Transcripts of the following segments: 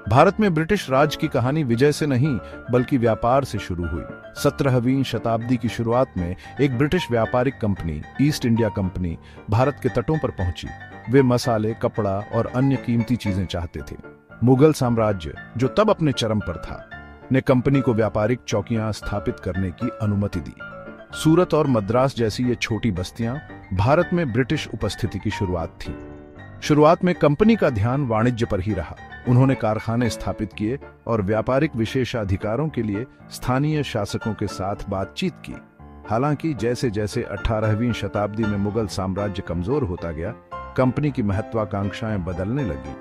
भारत में ब्रिटिश राज की कहानी विजय से नहीं बल्कि व्यापार से शुरू हुई। 17वीं शताब्दी की शुरुआत में एक ब्रिटिश व्यापारिक company east India company Bharat के तटों पर पहुंची। वे मसाले, कपड़ा और अन्य कीमती चीजें चाहते थे। मुगल साम्राज्य, जो तब अपने चरम पर था, ने कंपनी को व्यापारिक चौकियां स्थापित करने की अनुमति दी। सूरत और मद्रास जैसी ये छोटी बस्तियां भारत में ब्रिटिश उपस्थिति की शुरुआत थी। शुरुआत में कंपनी का ध्यान वाणिज्य पर ही रहा। उन्होंने कारखाने स्थापित किए और व्यापारिक विशेषाधिकारों के लिए स्थानीय शासकों के साथ बातचीत की। हालांकि जैसे जैसे 18वीं शताब्दी में मुगल साम्राज्य कमजोर होता गया, कंपनी की महत्वाकांक्षाएं बदलने लगी।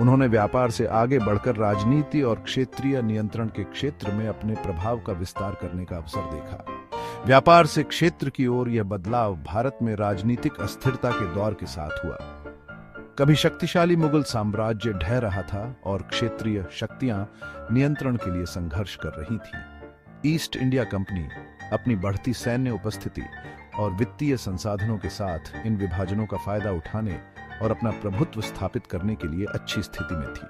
उन्होंने व्यापार से आगे बढ़कर राजनीति और क्षेत्रीय नियंत्रण के क्षेत्र में अपने प्रभाव का विस्तार करने का अवसर देखा। व्यापार से क्षेत्र की ओर यह बदलाव भारत में राजनीतिक अस्थिरता के दौर के साथ हुआ। कभी शक्तिशाली मुगल साम्राज्य ढह रहा था और क्षेत्रीय शक्तियां नियंत्रण के लिए संघर्ष कर रही थीं। ईस्ट इंडिया कंपनी अपनी बढ़ती सैन्य उपस्थिति और वित्तीय संसाधनों के साथ इन विभाजनों का फायदा उठाने और अपना प्रभुत्व स्थापित करने के लिए अच्छी स्थिति में थी।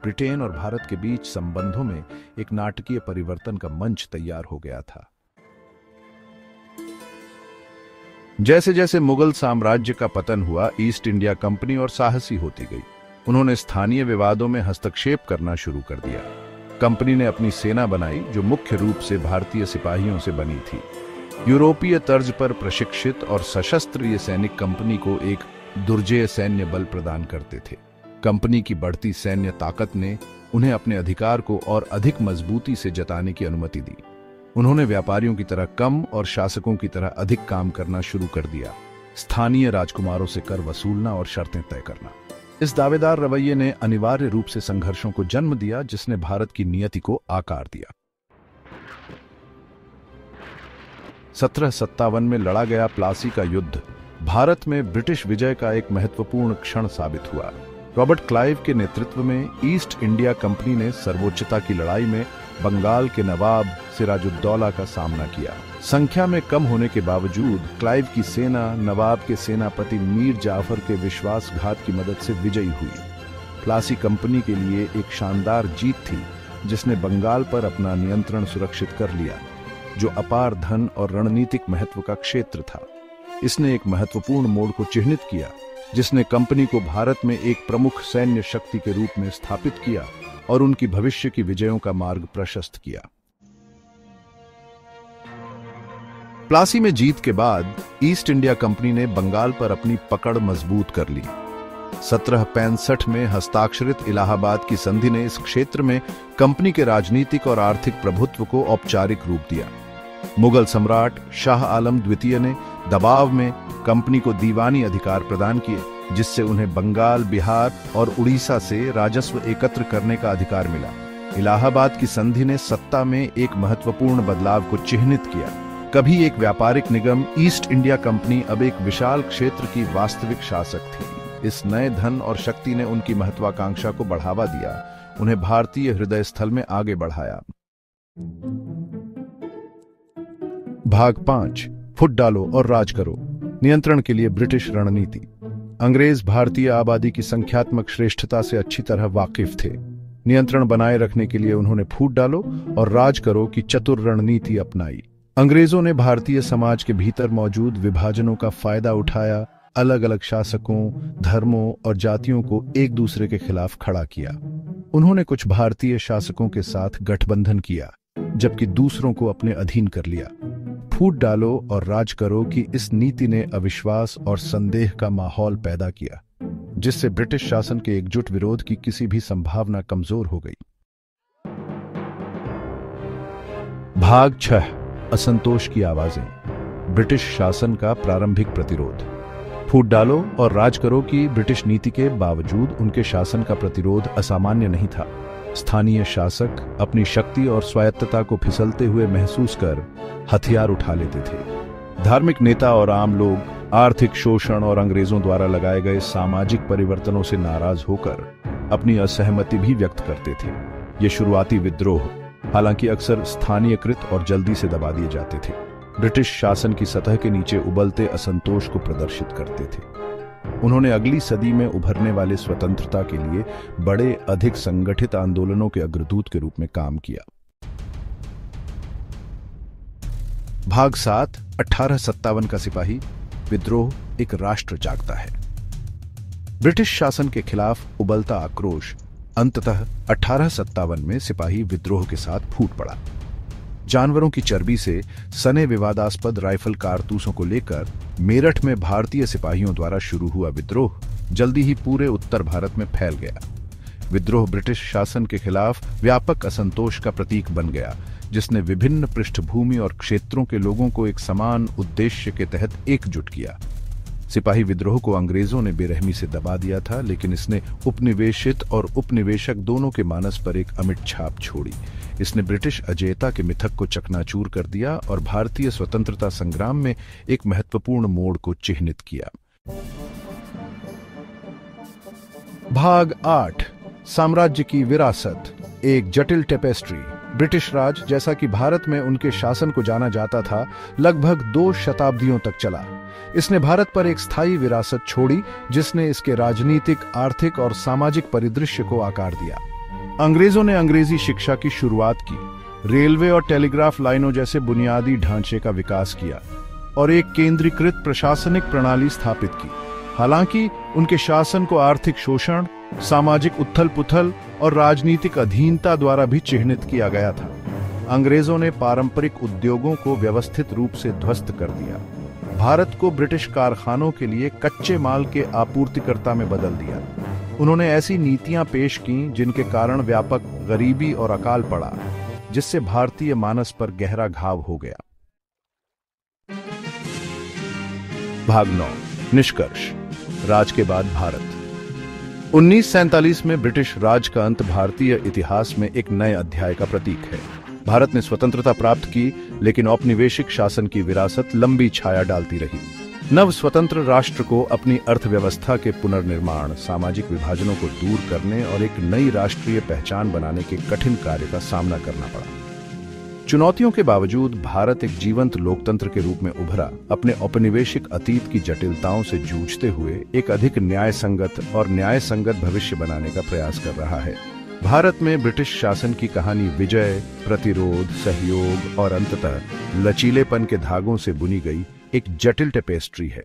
ब्रिटेन और भारत के बीच संबंधों में एक नाटकीय परिवर्तन का मंच तैयार हो गया था। जैसे जैसे मुगल साम्राज्य का पतन हुआ, ईस्ट इंडिया कंपनी और साहसी होती गई। उन्होंने स्थानीय विवादों में हस्तक्षेप करना शुरू कर दिया। कंपनी ने अपनी सेना बनाई जो मुख्य रूप से भारतीय सिपाहियों से बनी थी। यूरोपीय तर्ज पर प्रशिक्षित और सशस्त्र ये सैनिक कंपनी को एक दुर्जेय सैन्य बल प्रदान करते थे। कंपनी की बढ़ती सैन्य ताकत ने उन्हें अपने अधिकार को और अधिक मजबूती से जताने की अनुमति दी। उन्होंने व्यापारियों की तरह कम और शासकों की तरह अधिक काम करना शुरू कर दिया। स्थानीय राजकुमारों से कर वसूलना और शर्तें तय करना। इस दावेदार रवैये ने अनिवार्य रूप से संघर्षों को जन्म दिया, जिसने भारत की नियति को आकार दिया। 1757 में लड़ा गया प्लासी का युद्ध भारत में ब्रिटिश विजय का एक महत्वपूर्ण क्षण साबित हुआ। रॉबर्ट क्लाइव के नेतृत्व में ईस्ट इंडिया कंपनी ने सर्वोच्चता की लड़ाई में बंगाल के नवाब सिराजुद्दौला का सामना किया। संख्या में कम होने के बावजूद क्लाइव की सेना नवाब के सेनापति मीर जाफर के विश्वासघात की मदद से विजयी हुई। प्लासी कंपनी के लिए एक शानदार जीत थी, जिसने बंगाल पर अपना नियंत्रण सुरक्षित कर लिया, जो अपार धन और रणनीतिक महत्व का क्षेत्र था। इसने एक महत्वपूर्ण मोड़ को चिह्नित किया, जिसने कंपनी को भारत में एक प्रमुख सैन्य शक्ति के रूप में स्थापित किया और उनकी भविष्य की विजयों का मार्ग प्रशस्त किया। प्लासी में जीत के बाद ईस्ट इंडिया कंपनी ने बंगाल पर अपनी पकड़ मजबूत कर ली। 1765 में हस्ताक्षरित इलाहाबाद की संधि ने इस क्षेत्र में कंपनी के राजनीतिक और आर्थिक प्रभुत्व को औपचारिक रूप दिया। मुगल सम्राट शाह आलम द्वितीय ने दबाव में कंपनी को दीवानी अधिकार प्रदान किए, जिससे उन्हें बंगाल, बिहार और उड़ीसा से राजस्व एकत्र करने का अधिकार मिला। इलाहाबाद की संधि ने सत्ता में एक महत्वपूर्ण बदलाव को चिह्नित किया। कभी एक व्यापारिक निगम, ईस्ट इंडिया कंपनी अब एक विशाल क्षेत्र की वास्तविक शासक थी। इस नए धन और शक्ति ने उनकी महत्वाकांक्षा को बढ़ावा दिया, उन्हें भारतीय हृदय स्थल में आगे बढ़ाया। भाग 5, फुट डालो और राज करो। नियंत्रण के लिए ब्रिटिश रणनीति। अंग्रेज भारतीय आबादी की संख्यात्मक श्रेष्ठता से अच्छी तरह वाकिफ थे। नियंत्रण बनाए रखने के लिए उन्होंने फूट डालो और राज करो की चतुर रणनीति अपनाई। अंग्रेजों ने भारतीय समाज के भीतर मौजूद विभाजनों का फायदा उठाया, अलग अलग शासकों, धर्मों और जातियों को एक दूसरे के खिलाफ खड़ा किया। उन्होंने कुछ भारतीय शासकों के साथ गठबंधन किया, जबकि दूसरों को अपने अधीन कर लिया। फूट डालो और राज करो की इस नीति ने अविश्वास और संदेह का माहौल पैदा किया, जिससे ब्रिटिश शासन के एकजुट विरोध की किसी भी संभावना कमजोर हो गई। भाग 6, असंतोष की आवाजें। ब्रिटिश शासन का प्रारंभिक प्रतिरोध। फूट डालो और राज करो की ब्रिटिश नीति के बावजूद उनके शासन का प्रतिरोध असामान्य नहीं था। स्थानीय शासक अपनी शक्ति और स्वायत्तता को फिसलते हुए महसूस कर हथियार उठा लेते थे। धार्मिक नेता और आम लोग आर्थिक शोषण और अंग्रेजों द्वारा लगाए गए सामाजिक परिवर्तनों से नाराज होकर अपनी असहमति भी व्यक्त करते थे। ये शुरुआती विद्रोह हालांकि अक्सर स्थानीयकृत और जल्दी से दबा दिए जाते थे। ब्रिटिश शासन की सतह के नीचे उबलते असंतोष को प्रदर्शित करते थे। उन्होंने अगली सदी में उभरने वाले स्वतंत्रता के लिए बड़े अधिक संगठित आंदोलनों के अग्रदूत के रूप में काम किया। भाग 7 1857 का सिपाही विद्रोह, एक राष्ट्र जागता है। ब्रिटिश शासन के खिलाफ उबलता आक्रोश अंततः 1857 में सिपाही विद्रोह के साथ फूट पड़ा। जानवरों की चर्बी से सने विवादास्पद राइफल कारतूसों को लेकर मेरठ में भारतीय सिपाहियों द्वारा शुरू हुआ विद्रोह जल्दी ही पूरे उत्तर भारत में फैल गया। विद्रोह ब्रिटिश शासन के खिलाफ व्यापक असंतोष का प्रतीक बन गया, जिसने विभिन्न पृष्ठभूमि और क्षेत्रों के लोगों को एक समान उद्देश्य के तहत एकजुट किया। सिपाही विद्रोह को अंग्रेजों ने बेरहमी से दबा दिया था, लेकिन इसने उपनिवेशित और उपनिवेशक दोनों के मानस पर एक अमिट छाप छोड़ी। इसने ब्रिटिश अजेयता के मिथक को चकनाचूर कर दिया और भारतीय स्वतंत्रता संग्राम में एक महत्वपूर्ण मोड़ को चिह्नित किया। भाग 8 साम्राज्य की विरासत, एक जटिल टेपेस्ट्री। ब्रिटिश राज, जैसा कि भारत में उनके शासन को जाना जाता था, लगभग 2 शताब्दियों तक चला। इसने भारत पर एक स्थायी विरासत छोड़ी, जिसने इसके राजनीतिक, आर्थिक और सामाजिक परिदृश्य को आकार दिया। अंग्रेजों ने अंग्रेजी शिक्षा की शुरुआत की, रेलवे और टेलीग्राफ लाइनों जैसे बुनियादी ढांचे का विकास किया और एक केंद्रीकृत प्रशासनिक प्रणाली स्थापित की। हालांकि उनके शासन को आर्थिक शोषण, सामाजिक उथल-पुथल और राजनीतिक अधीनता द्वारा भी चिह्नित किया गया था। अंग्रेजों ने पारंपरिक उद्योगों को व्यवस्थित रूप से ध्वस्त कर दिया, भारत को ब्रिटिश कारखानों के लिए कच्चे माल के आपूर्तिकर्ता में बदल दिया। उन्होंने ऐसी नीतियां पेश की जिनके कारण व्यापक गरीबी और अकाल पड़ा, जिससे भारतीय मानस पर गहरा घाव हो गया। भाग 9 निष्कर्ष, राज के बाद भारत। 1947 में ब्रिटिश राज का अंत भारतीय इतिहास में एक नए अध्याय का प्रतीक है। भारत ने स्वतंत्रता प्राप्त की, लेकिन औपनिवेशिक शासन की विरासत लंबी छाया डालती रही। नव स्वतंत्र राष्ट्र को अपनी अर्थव्यवस्था के पुनर्निर्माण, सामाजिक विभाजनों को दूर करने और एक नई राष्ट्रीय पहचान बनाने के कठिन कार्य का सामना करना पड़ा। चुनौतियों के बावजूद भारत एक जीवंत लोकतंत्र के रूप में उभरा, अपने औपनिवेशिक अतीत की जटिलताओं से जूझते हुए एक अधिक न्यायसंगत और न्यायसंगत भविष्य बनाने का प्रयास कर रहा है। भारत में ब्रिटिश शासन की कहानी विजय, प्रतिरोध, सहयोग और अंततः लचीलेपन के धागों से बुनी गई एक जटिल टेपेस्ट्री है।